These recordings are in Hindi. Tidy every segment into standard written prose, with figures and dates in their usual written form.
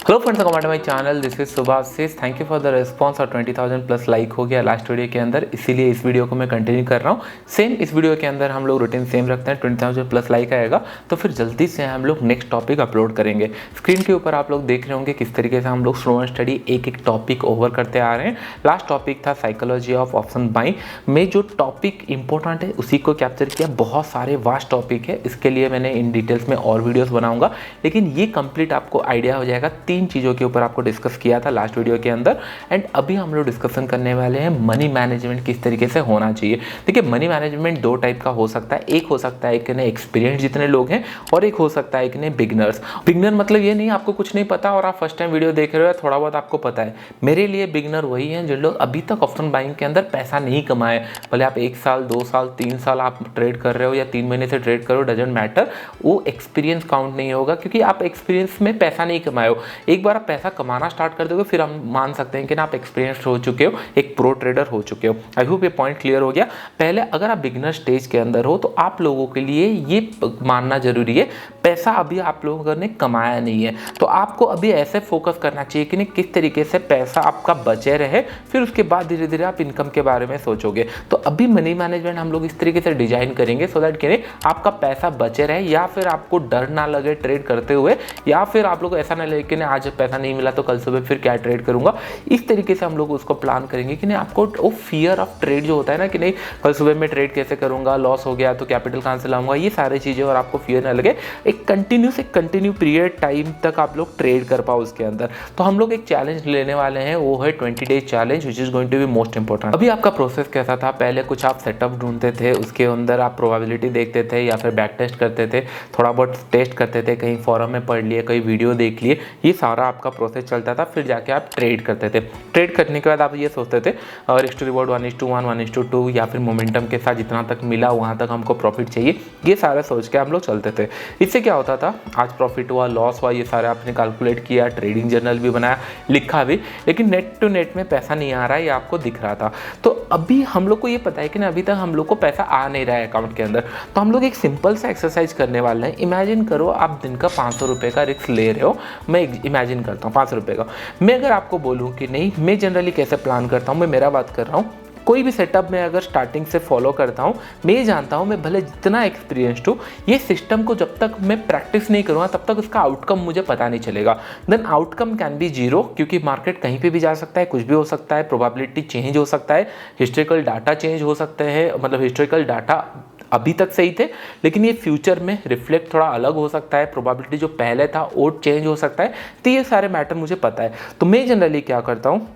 Hello friends, welcome to my channel. This is Subhash. Thank you for the response. और 20,000 प्लस लाइक हो गया लास्ट वीडियो के अंदर, इसीलिए इस वीडियो को मैं कंटिन्यू कर रहा हूँ। सेम इस वीडियो के अंदर हम लोग रूटीन सेम रखते हैं। 20,000 प्लस लाइक आएगा तो फिर जल्दी से हम लोग नेक्स्ट टॉपिक अपलोड करेंगे। स्क्रीन के ऊपर आप लोग देख रहे होंगे किस तरीके से हम लोग स्लो एंड स्टडी एक एक टॉपिक ओवर करते आ रहे हैं। लास्ट टॉपिक था साइकोलॉजी ऑफ ऑप्शन बाइंग में जो टॉपिक इंपॉर्टेंट है उसी को कैप्चर किया। बहुत सारे वास्ट टॉपिक है, इसके लिए मैंने इन डिटेल्स में और वीडियोस बनाऊंगा, लेकिन ये कंप्लीट आपको आइडिया हो जाएगा। तीन चीज़ों के ऊपर आपको डिस्कस किया था लास्ट वीडियो के अंदर। एंड अभी हम लोग डिस्कशन करने वाले हैं मनी मैनेजमेंट किस तरीके से होना चाहिए। देखिए, मनी मैनेजमेंट दो टाइप का हो सकता है। एक हो सकता है कि नहीं एक्सपीरियंस जितने लोग हैं, और एक हो सकता है कि नहीं बिगनर्स। बिगनर मतलब ये नहीं आपको कुछ नहीं पता और आप फर्स्ट टाइम वीडियो देख रहे हो, थोड़ा बहुत आपको पता है। मेरे लिए बिगनर वही है जो लोग अभी तक ऑप्शन बाइंग के अंदर पैसा नहीं कमाए। भले आप 1 साल 2 साल 3 साल आप ट्रेड कर रहे हो या 3 महीने से ट्रेड करो, डजेंट मैटर, वो एक्सपीरियंस काउंट नहीं होगा, क्योंकि आप एक्सपीरियंस में पैसा नहीं कमाए हो। एक बार आप पैसा कमाना स्टार्ट कर दोगे फिर हम मान सकते हैं कि ना आप एक्सपीरियंस हो चुके हो, एक प्रो ट्रेडर हो चुके हो। आई होप ये पॉइंट क्लियर हो गया। पहले अगर आप बिगिनर स्टेज के अंदर हो तो आप लोगों के लिए ये मानना जरूरी है पैसा अभी आप लोगों ने कमाया नहीं है, तो आपको अभी ऐसे फोकस करना चाहिए कि नहीं किस तरीके से पैसा आपका बचे रहे, फिर उसके बाद धीरे धीरे आप इनकम के बारे में सोचोगे। तो अभी मनी मैनेजमेंट हम लोग इस तरीके से डिजाइन करेंगे सो दैट कि नहीं आपका पैसा बचे रहे, या फिर आपको डर ना लगे ट्रेड करते हुए, या फिर आप लोग ऐसा ना लगे कि नहीं आज पैसा नहीं मिला तो कल सुबह फिर क्या ट्रेड करूंगा। इस तरीके से हम लोग उसको प्लान करेंगे कि नहीं आपको वो फियर ऑफ ट्रेड जो होता है ना कि नहीं कल सुबह में ट्रेड कैसे करूंगा, लॉस हो गया तो कैपिटल कहां से लाऊंगा, ये सारी चीजें, और आपको फियर ना लगे। एक कंटिन्यू पीरियड टाइम तक आप लोग ट्रेड कर पाओ उसके अंदर। तो हम लोग एक चैलेंज लेने वाले हैं, वो है 20 days challenge, which is going to be most important. अभी आपका प्रोसेस कैसा था? पहले कुछ आप सेटअप ढूंढते थे, उसके अंदर आप प्रोबेबिलिटी देखते थे या फिर बैक टेस्ट करते थे, थोड़ा बहुत टेस्ट करते थे, कहीं फॉरम में पढ़ लिए, कहीं वीडियो देख लिए, ये सारा आपका प्रोसेस चलता था। फिर जाके आप ट्रेड करते थे। ट्रेड करने के बाद आप ये सोचते थे रिस्क टू रिवॉर्ड 1:1 1:2 या फिर मोमेंटम के साथ जितना तक मिला वहाँ तक हमको प्रॉफिट चाहिए, ये सारा सोच के हम लोग चलते थे। इससे क्या होता था, आज प्रॉफिट हुआ लॉस हुआ ये सारा आपने कैलकुलेट किया, ट्रेडिंग जर्नल भी बनाया, लिखा भी, लेकिन नेट टू नेट में पैसा नहीं आ रहा है, ये आपको दिख रहा था। तो अभी हम लोग को ये पता है कि ना अभी तक हम लोग को पैसा आ नहीं रहा है अकाउंट के अंदर। तो हम लोग एक सिंपल सा एक्सरसाइज करने वाले हैं। इमेजिन करो आप दिन का 500 रुपये का रिस्क ले रहे हो। मैं इमेजिन करता हूँ 500 रुपये का। मैं अगर आपको बोलूँ कि नहीं मैं जनरली कैसे प्लान करता हूँ, मैं मेरा बात कर रहा हूँ, कोई भी सेटअप में अगर स्टार्टिंग से फॉलो करता हूँ, मैं ये जानता हूँ मैं भले जितना एक्सपीरियंस्ड हूँ, ये सिस्टम को जब तक मैं प्रैक्टिस नहीं करूँगा तब तक उसका आउटकम मुझे पता नहीं चलेगा। Then outcome can be zero, क्योंकि मार्केट कहीं पे भी जा सकता है, कुछ भी हो सकता है, प्रोबेबिलिटी चेंज हो सकता है, हिस्टोरिकल डाटा चेंज हो सकते हैं। मतलब हिस्टोरिकल डाटा अभी तक सही थे, लेकिन ये फ्यूचर में रिफ्लेक्ट थोड़ा अलग हो सकता है, प्रोबेबिलिटी जो पहले था वो चेंज हो सकता है। तो ये सारे मैटर मुझे पता है। तो मैं जनरली क्या करता हूँ,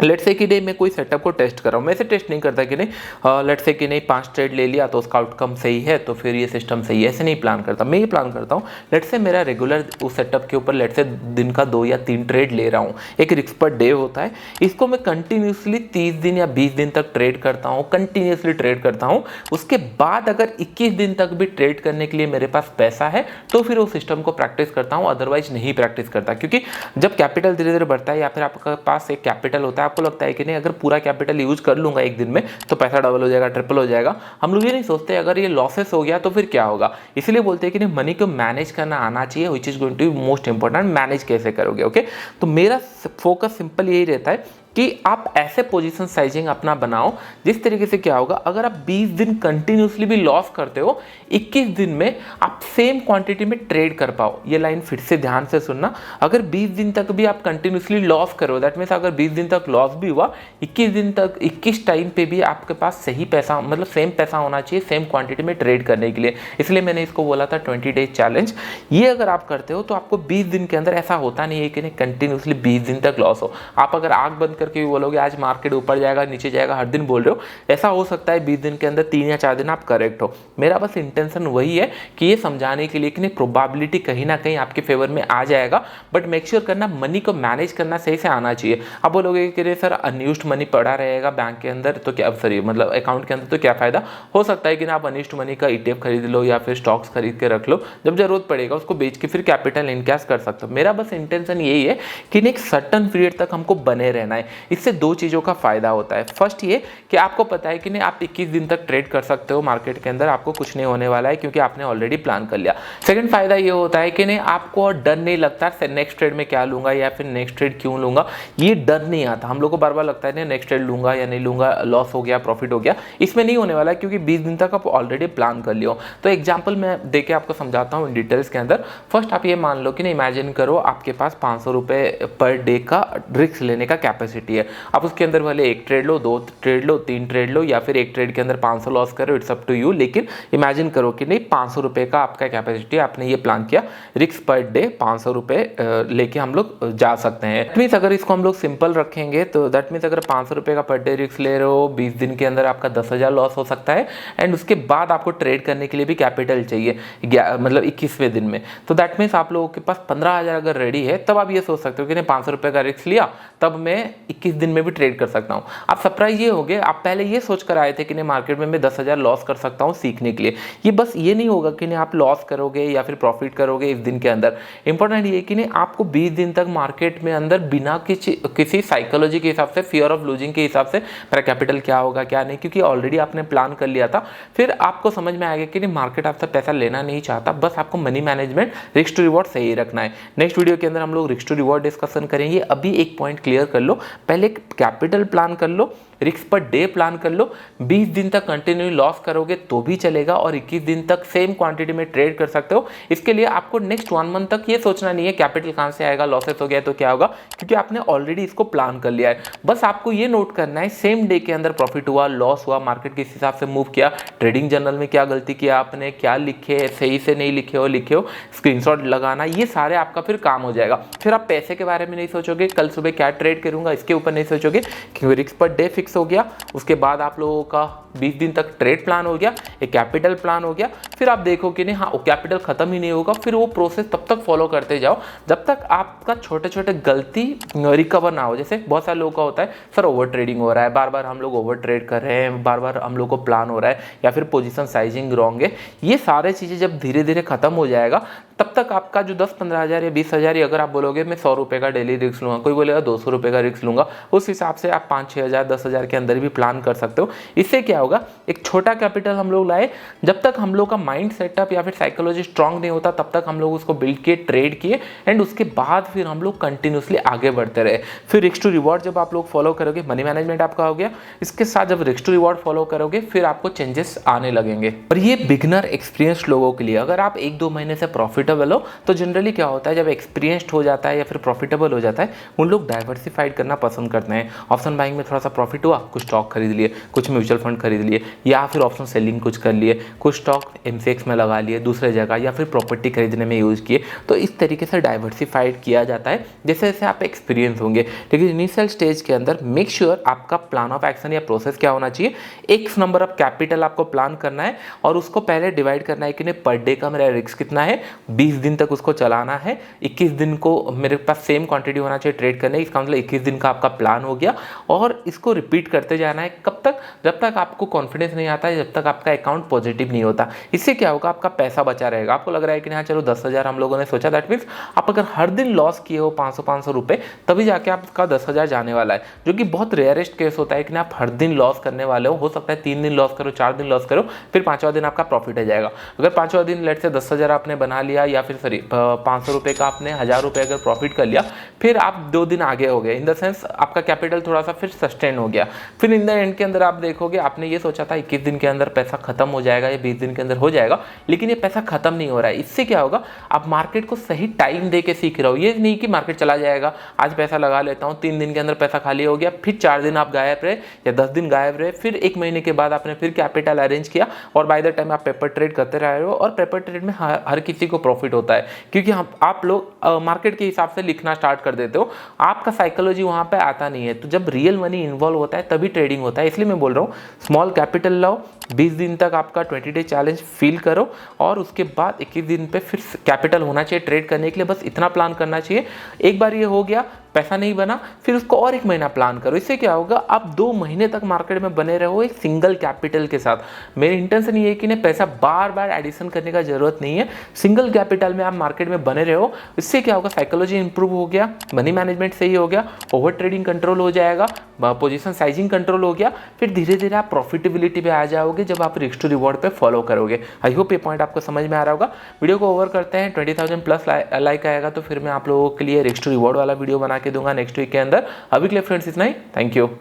लेट्स से कि नहीं मैं कोई सेटअप को टेस्ट कर रहा हूँ, मैं ऐसे टेस्ट नहीं करता कि नहीं लेट्स से कि नहीं 5 ट्रेड ले लिया तो उसका आउटकम सही है तो फिर ये सिस्टम सही है, ऐसे नहीं प्लान करता। मैं ये प्लान करता हूँ लेट्स से मेरा रेगुलर उस सेटअप के ऊपर लेट्स से दिन का 2 या 3 ट्रेड ले रहा हूँ, एक रिस्क पर डे होता है, इसको मैं कंटिन्यूसली 30 दिन या 20 दिन तक ट्रेड करता हूँ, कंटिन्यूसली ट्रेड करता हूँ। उसके बाद अगर 21 दिन तक भी ट्रेड करने के लिए मेरे पास पैसा है तो फिर उस सिस्टम को प्रैक्टिस करता हूँ, अदरवाइज नहीं प्रैक्टिस करता। क्योंकि जब कैपिटल धीरे धीरे बढ़ता है या फिर आपके पास एक कैपिटल होता है, आपको लगता है कि नहीं अगर पूरा कैपिटल यूज कर लूंगा एक दिन में तो पैसा डबल हो जाएगा, ट्रिपल हो जाएगा। हम लोग ये नहीं सोचते अगर ये लॉसेस हो गया तो फिर क्या होगा। इसलिए बोलते हैं कि नहीं मनी को मैनेज करना आना चाहिए, which is going to be most important. Manage कैसे करोगे, ओके। तो मेरा फोकस सिंपल यही रहता है कि आप ऐसे पोजीशन साइजिंग अपना बनाओ जिस तरीके से क्या होगा, अगर आप 20 दिन कंटिन्यूसली भी लॉस करते हो, 21 दिन में आप सेम क्वांटिटी में ट्रेड कर पाओ। ये लाइन फिर से ध्यान से सुनना, अगर 20 दिन तक भी आप कंटिन्यूसली लॉस करो, दैट मीन्स अगर 20 दिन तक लॉस भी हुआ, 21 दिन तक 21 टाइम पे भी आपके पास सही पैसा, मतलब सेम पैसा होना चाहिए सेम क्वांटिटी में ट्रेड करने के लिए। इसलिए मैंने इसको बोला था 20 डेज चैलेंज। ये अगर आप करते हो तो आपको 20 दिन के अंदर ऐसा होता नहीं है कि नहीं कंटिन्यूसली 20 दिन तक लॉस हो। आप अगर आंख बंद करके भी बोलोगे आज मार्केट ऊपर जाएगा नीचे जाएगा, हर दिन बोल रहे हो, ऐसा हो सकता है 20 दिन के अंदर 3 या 4 दिन आप करेक्ट हो। मेरा बस इंटेंशन वही है कि ये समझाने के लिए कि प्रोबेबिलिटी कहीं ना कहीं आपके फेवर में आ जाएगा, बट मेक श्योर करना मनी को मैनेज करना सही से आना चाहिए। आप बोलोगे कि सर अनयूज्ड मनी पड़ा रहेगा बैंक के अंदर तो क्या, सॉरी मतलब अकाउंट के अंदर तो क्या फायदा। हो सकता है कि ना आप अनयूज्ड मनी का ETF खरीद लो या फिर स्टॉक्स खरीद के रख लो, जब जरूरत पड़ेगा उसको बेच के फिर कैपिटल इनकैश कर सकते हो। मेरा बस इंटेंशन यही है कि एक सर्टन पीरियड तक हमको बने रहना है। इससे दो चीज़ों का फ़ायदा होता है। फर्स्ट ये कि आपको पता है कि नहीं आप 21 दिन तक ट्रेड कर सकते हो मार्केट के अंदर, आपको कुछ नहीं होने वाला है क्योंकि आपने ऑलरेडी प्लान कर लिया। सेकंड फ़ायदा ये होता है कि नहीं आपको डर नहीं लगता नेक्स्ट ट्रेड में क्या लूँगा या फिर नेक्स्ट ट्रेड क्यों लूँगा, ये डर नहीं आता। हम लोग को बार बार लगता है नहीं नेक्स्ट ट्रेड लूँगा या नहीं लूँगा, लॉस हो गया प्रॉफिट हो गया, इसमें नहीं होने वाला क्योंकि 20 दिन तक आप ऑलरेडी प्लान कर लियो। तो एग्जाम्पल मैं दे के आपको समझाता हूँ डिटेल्स के अंदर। फर्स्ट आप ये मान लो कि नहीं इमेजिन करो आपके पास 500 रुपये पर डे का रिस्क लेने का कैपेसिटी है। आप उसके अंदर भले एक ट्रेड लो, 2 ट्रेड लो, 3 ट्रेड लो या फिर एक ट्रेड के अंदर 500 लॉस करो, इट्स अप टू यू। लेकिन इमेजिन करो कि नहीं 500 रुपये का आपका कैपेसिटी, आपने ये प्लान किया रिस्क पर डे 500 रुपये लेके हम लोग जा सकते हैं। दैट मीन्स अगर इसको हम लोग सिंपल रखेंगे तो दैट मीन्स अगर 500 रुपये का पर डे रिस्क ले रहे हो, 20 दिन के अंदर आपका 10,000 लॉस हो सकता है। एंड उसके बाद आपको ट्रेड करने के लिए भी कैपिटल चाहिए मतलब 21वें दिन में। तो दैट मीन्स आप लोगों के पास 15,000 अगर रेडी है तब आप ये सोच सकते हो कि नहीं 500 रुपये का रिस्क लिया तब मैं 21 दिन में भी ट्रेड कर सकता हूँ। आप सरप्राइज ये होगे, आप पहले ये सोच कर आए थे कि नहीं मार्केट में मैं 10,000 लॉस कर सकता हूँ सीखने के लिए। ये बस ये नहीं होगा कि नहीं आप लॉस करोगे या फिर प्रॉफिट करोगे इस दिन के अंदर। इंपॉर्टेंट ये कि नहीं आपको 20 दिन तक मार्केट में अंदर बिना किसी साइकोलॉजी के हिसाब से, फियर ऑफ लूजिंग के हिसाब से मेरा कैपिटल क्या होगा क्या नहीं, क्योंकि ऑलरेडी आपने प्लान कर लिया था। फिर आपको समझ में आएगा कि नहीं मार्केट आपसे पैसा लेना नहीं चाहता, बस आपको money management risk to reward सही रखना है। नेक्स्ट वीडियो के अंदर हम लोग रिस्क टू रिवॉर्ड डिस्कशन करेंगे। अभी एक पॉइंट क्लियर कर लो, पहले कैपिटल प्लान कर लो, रिस्क पर डे प्लान कर लो। 20 दिन तक कंटिन्यू लॉस करोगे तो भी चलेगा और 21 दिन तक सेम क्वांटिटी में ट्रेड कर सकते हो। इसके लिए आपको नेक्स्ट 1 मंथ तक ये सोचना नहीं है कैपिटल कहां से आएगा, लॉसेस हो गया तो क्या होगा, क्योंकि आपने ऑलरेडी इसको प्लान कर लिया है। बस आपको ये नोट करना है सेम डे के अंदर प्रॉफिट हुआ, लॉस हुआ, मार्केट किस हिसाब से मूव किया, ट्रेडिंग जर्नल में क्या गलती किया आपने, क्या लिखे, सही से नहीं लिखे हो, स्क्रीनशॉट लगाना, ये सारे आपका फिर काम हो जाएगा। फिर आप पैसे के बारे में नहीं सोचोगे, कल सुबह क्या ट्रेड करूंगा इसके ऊपर नहीं सोचोगे, क्योंकि रिस्क पर डे फिक्स हो गया। उसके बाद आप लोगों का 20 दिन तक ट्रेड प्लान हो गया, एक कैपिटल प्लान हो गया। फिर आप देखो कि नहीं हाँ वो कैपिटल खत्म ही नहीं होगा, फिर वो प्रोसेस तब तक फॉलो करते जाओ जब तक आपका छोटे छोटे गलती रिकवर ना हो। जैसे बहुत सारे लोगों का होता है सर ओवर ट्रेडिंग हो रहा है, बार बार हम लोग ओवर ट्रेड कर रहे हैं, बार बार हम लोग को प्लान हो रहा है, या फिर पोजीशन साइजिंग रॉन्ग है। ये सारे चीज़ें जब धीरे धीरे खत्म हो जाएगा तब तक आपका जो 10-15 हज़ार या 20,000, अगर आप बोलोगे मैं 100 रुपये का डेली रिस्क लूँगा, कोई बोलेगा 200 रुपये का रिस्क लूँगा, उस हिसाब से आप 5-6 हज़ार 10,000 के अंदर भी प्लान कर सकते हो। इससे क्या होगा, एक छोटा कैपिटल हम लोग लाए, जब तक हम लोग का माइंड सेटअप या फिर साइकोलॉजी स्ट्रांग नहीं होता तब तक हम लोग उसको बिल्ड किए, ट्रेड किए, एंड उसके बाद फिर हम लोग कंटिन्यूसली आगे बढ़ते रहे। फिर रिस्क टू रिवॉर्ड जब आप लोग फॉलो करोगे, मनी मैनेजमेंट आपका हो गया, इसके साथ जब रिस्क टू रिवॉर्ड फॉलो करोगे फिर आपको चेंजेस आने लगेंगे। और ये बिगनर एक्सपीरियंस्ड लोगों के लिए, अगर आप 1-2 महीने से प्रॉफिटेबल हो तो जनरली क्या होता है जब एक्सपीरियंस्ड हो जाता है या फिर प्रॉफिटेबल हो जाता है, उन लोग डाइवर्सिफाइड करना पसंद करते हैं। ऑप्शन बाइंग में थोड़ा सा प्रॉफिट हुआ, कुछ स्टॉक खरीद लिए, कुछ म्यूचुअल फंड खरीद लिए, या फिर ऑप्शन सेलिंग कुछ कर लिए, कुछ स्टॉक MCX में लगा लिए दूसरे जगह, या फिर प्रॉपर्टी खरीदने में यूज़ किए। तो इस तरीके से डाइवर्सिफाइड किया जाता है जैसे जैसे आप एक्सपीरियंस होंगे। लेकिन इनिशियल स्टेज के अंदर मेक श्योर आपका प्लान ऑफ एक्शन या प्रोसेस क्या होना चाहिए। एक नंबर ऑफ कैपिटल आपको प्लान करना है और उसको पहले डिवाइड करना है कि नहीं पर डे का मेरा रिस्क कितना है, 20 दिन तक उसको चलाना है, 21 दिन को मेरे पास सेम क्वांटिटी होना चाहिए ट्रेड करने, इसका मतलब 21 दिन का आपका प्लान हो गया। और इसको रिपीट करते जाना है, कब तक, जब तक आपको कॉन्फिडेंस नहीं आता है, जब तक आपका अकाउंट पॉजिटिव नहीं होता। इससे क्या होगा, आपका पैसा बचा रहेगा। आपको लग रहा है कि हाँ चलो 10,000 हम लोगों ने सोचा, दैट मीन्स आप अगर हर दिन लॉस किए हो 500-500 रुपये तभी जाके आपका 10,000 जाने वाला है, जो कि बहुत रेयरेस्ट केस होता है कि आप हर दिन लॉस करने वाले हो सकता है 3 दिन लॉस करो, 4 दिन लॉस करो, फिर 5वां दिन आपका प्रॉफिट आ जाएगा। अगर 5वां दिन लेट से 10,000 आपने बना लिया, या फिर सॉरी 500 रुपये का आपने 1,000 रुपये अगर प्रॉफिट कर लिया, फिर आप 2 दिन आगे हो गए, इन द सेंस आपका कैपिटल थोड़ा सा फिर सस्टेन हो गया। फिर इन द एंड के अंदर आप देखोगे आपने ये सोचा था 21 दिन के अंदर पैसा खत्म हो जाएगा या 20 दिन के अंदर हो जाएगा, लेकिन ये पैसा खत्म नहीं हो रहा है। इससे क्या होगा, आप मार्केट को सही टाइम दे के सीख रहे हो। ये नहीं कि मार्केट चला जाएगा, आज पैसा लगा लेता हूँ, 3 दिन के अंदर पैसा खाली हो गया, फिर 4 दिन आप गायब रहे या 10 दिन गायब रहे, फिर 1 महीने के बाद आपने फिर कैपिटल अरेंज किया और बाय द टाइम आप पेपर ट्रेड करते रहे हो। और पेपर ट्रेड में हर किसी को प्रॉफिट होता है, क्योंकि आप लोग मार्केट के हिसाब से लिखना स्टार्ट कर देते हो, आपका साइकोलॉजी वहाँ पे आता नहीं है। तो जब रियल मनी इन्वॉल्व होता है तभी ट्रेडिंग होता है। इसलिए मैं बोल रहा हूँ स्मॉल कैपिटल लाओ, 20 दिन तक आपका 20 डे चैलेंज फील करो, और उसके बाद 21 दिन पे फिर कैपिटल होना चाहिए ट्रेड करने के लिए। बस इतना प्लान करना चाहिए। एक बार ये हो गया पैसा नहीं बना, फिर उसको और 1 महीना प्लान करो। इससे क्या होगा, आप 2 महीने तक मार्केट में बने रहो एक सिंगल कैपिटल के साथ। मेरी इंटेंशन ये है कि पैसा बार बार एडिशन करने का जरूरत नहीं है, सिंगल कैपिटल में आप मार्केट में बने रहो। इससे क्या होगा, साइकोलॉजी इंप्रूव हो गया, मनी मैनेजमेंट सही हो गया, ओवर ट्रेडिंग कंट्रोल हो जाएगा, पोजीशन साइजिंग कंट्रोल हो गया, फिर धीरे धीरे आप प्रॉफिटेबिलिटी पे आ जाओगे जब आप रिस्क टू रिवॉर्ड पे फॉलो करोगे। आई होप ये पॉइंट आपको समझ में आ रहा होगा। वीडियो को ओवर करते हैं, 20,000 प्लस लाइक आएगा तो फिर मैं आप लोगों के लिए रिस्क टू रिवॉर्ड वाला वीडियो बना के दूंगा नेक्स्ट वीक के अंदर। अभी के लिए फ्रेंड्स इतना ही, थैंक यू।